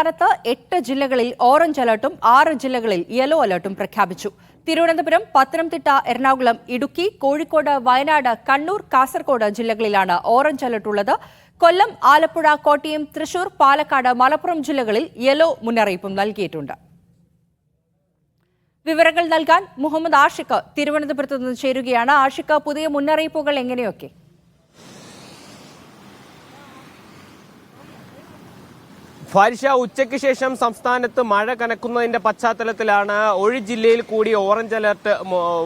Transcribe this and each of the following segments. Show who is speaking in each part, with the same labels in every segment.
Speaker 1: സംസ്ഥാനത്ത് 8 ജില്ലകളിൽ ഓറഞ്ച് അലർട്ടും 6 ജില്ലകളിൽ യെല്ലോ അലർട്ടും പ്രഖ്യാപിച്ചു. തിരുവനന്തപുരം, പത്തനംതിട്ട, എറണാകുളം, ഇടുക്കി, കോഴിക്കോട്, വയനാട്, കണ്ണൂർ, കാസർഗോഡ് ജില്ലകളിലാണ് ഓറഞ്ച് അലർട്ട് ഉള്ളത്. കൊല്ലം, ആലപ്പുഴ, കോട്ടയം, തൃശൂർ, പാലക്കാട്, മലപ്പുറം ജില്ലകളിൽ യെല്ലോ മുന്നറിയിപ്പും നൽകിയിട്ടുണ്ട്. വിവരങ്ങൾ നൽകാൻ മുഹമ്മദ് ആഷിഖ് തിരുവനന്തപുരത്ത് നിന്ന് ചേരുകയാണ്. ആഷിഖ്, പുതിയ മുന്നറിയിപ്പുകൾ എങ്ങനെയൊക്കെ?
Speaker 2: ഫാരിഷ, ഉച്ചയ്ക്ക് ശേഷം സംസ്ഥാനത്ത് മഴ കനക്കുന്നതിന്റെ പശ്ചാത്തലത്തിലാണ് ഒരു ജില്ലയിൽ കൂടി ഓറഞ്ച് അലർട്ട്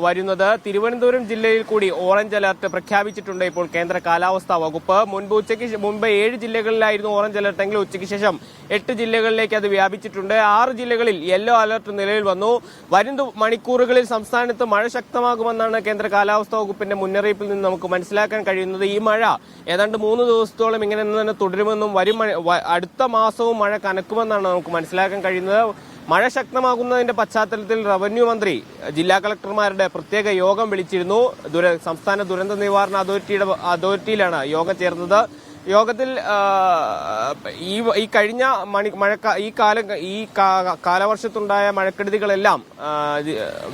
Speaker 2: വരുന്നത്. തിരുവനന്തപുരം ജില്ലയിൽ കൂടി ഓറഞ്ച് അലർട്ട് പ്രഖ്യാപിച്ചിട്ടുണ്ട് ഇപ്പോൾ കേന്ദ്ര കാലാവസ്ഥാ വകുപ്പ്. മുൻപ് 7 ജില്ലകളിലായിരുന്നു ഓറഞ്ച് അലർട്ടെങ്കിൽ ഉച്ചയ്ക്ക് ശേഷം 8 ജില്ലകളിലേക്ക് അത് വ്യാപിച്ചിട്ടുണ്ട്. 6 ജില്ലകളിൽ യെല്ലോ അലർട്ട് നിലവിൽ വന്നു. വരും മണിക്കൂറുകളിൽ സംസ്ഥാനത്ത് മഴ ശക്തമാകുമെന്നാണ് കേന്ദ്ര കാലാവസ്ഥാ വകുപ്പിന്റെ മുന്നറിയിപ്പിൽ നിന്ന് നമുക്ക് മനസ്സിലാക്കാൻ കഴിയുന്നത്. ഈ മഴ ഏതാണ്ട് 3 ദിവസത്തോളം ഇങ്ങനെ തന്നെ തുടരുമെന്നും അടുത്ത മാസവും മഴ കനക്കുമെന്നാണ് നമുക്ക് മനസ്സിലാക്കാൻ കഴിയുന്നത്. മഴ ശക്തമാകുന്നതിന്റെ പശ്ചാത്തലത്തിൽ റവന്യൂ മന്ത്രി ജില്ലാ കളക്ടർമാരുടെ പ്രത്യേക യോഗം വിളിച്ചിരുന്നു. സംസ്ഥാന ദുരന്ത നിവാരണ അതോറിറ്റിയിലാണ് യോഗം ചേർന്നത്. യോഗത്തിൽ ഈ കഴിഞ്ഞ ഈ കാലവർഷത്തുണ്ടായ മഴക്കെടുതികളെല്ലാം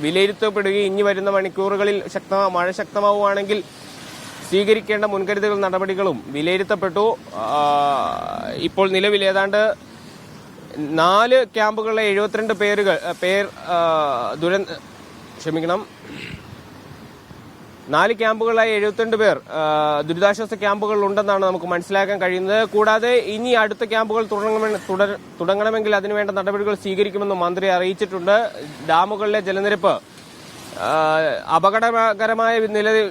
Speaker 2: വിലയിരുത്തപ്പെടുകയും ഇനി വരുന്ന മണിക്കൂറുകളിൽ മഴ ശക്തമാവുകയാണെങ്കിൽ സ്വീകരിക്കേണ്ട മുൻകരുതൽ നടപടികളും വിലയിരുത്തപ്പെട്ടു. ഇപ്പോൾ നിലവിൽ ഏതാണ്ട് 4 ക്യാമ്പുകളിലെ 72 4 ക്യാമ്പുകളായി 72 പേർ ദുരിതാശ്വാസ ക്യാമ്പുകളിൽ ഉണ്ടെന്നാണ് നമുക്ക് മനസ്സിലാക്കാൻ കഴിയുന്നത്. കൂടാതെ ഇനി അടുത്ത ക്യാമ്പുകൾ തുടങ്ങണമെങ്കിൽ അതിനുവേണ്ട നടപടികൾ സ്വീകരിക്കുമെന്ന് മന്ത്രി അറിയിച്ചിട്ടുണ്ട്. ഡാമുകളിലെ ജലനിരപ്പ് അപകടകരമായ നിലയിൽ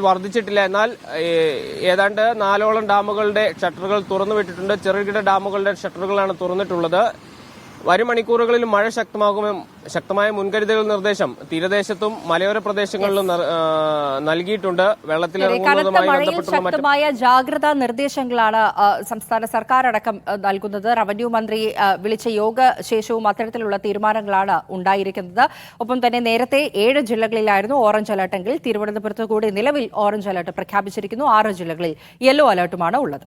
Speaker 2: വർദ്ധിച്ചിട്ടില്ല. എന്നാൽ ഏതാണ്ട് 4ഓളം ഡാമുകളുടെ ഷട്ടറുകൾ തുറന്നുവിട്ടിട്ടുണ്ട്. ചെറുകിട ഡാമുകളുടെ ഷട്ടറുകളാണ് തുറന്നിട്ടുള്ളത്. വരും മണിക്കൂറുകളിൽ മഴ ശക്തമായ മുൻകരുതൽ നിർദ്ദേശം തീരദേശത്തും മലയോര പ്രദേശങ്ങളിലും നൽകിയിട്ടുണ്ട്. വെള്ളത്തിലിറങ്ങുന്നതുമായി ബന്ധപ്പെട്ടുള്ള
Speaker 1: ശക്തമായ ജാഗ്രതാ നിർദ്ദേശങ്ങളാണ് സംസ്ഥാന സർക്കാർ അടക്കം നൽകുന്നത്. റവന്യൂ മന്ത്രി വിളിച്ച യോഗ ശേഷവും അത്തരത്തിലുള്ള തീരുമാനങ്ങളാണ് ഉണ്ടായിരിക്കുന്നത്. ഒപ്പം തന്നെ നേരത്തെ 7 ജില്ലകളിലായിരുന്നു ഓറഞ്ച് അലർട്ടെങ്കിൽ തിരുവനന്തപുരത്ത് കൂടി നിലവിൽ ഓറഞ്ച് അലർട്ട് പ്രഖ്യാപിച്ചിരിക്കുന്നു. 6 ജില്ലകളിൽ യെല്ലോ അലർട്ടുമാണ് ഉള്ളത്.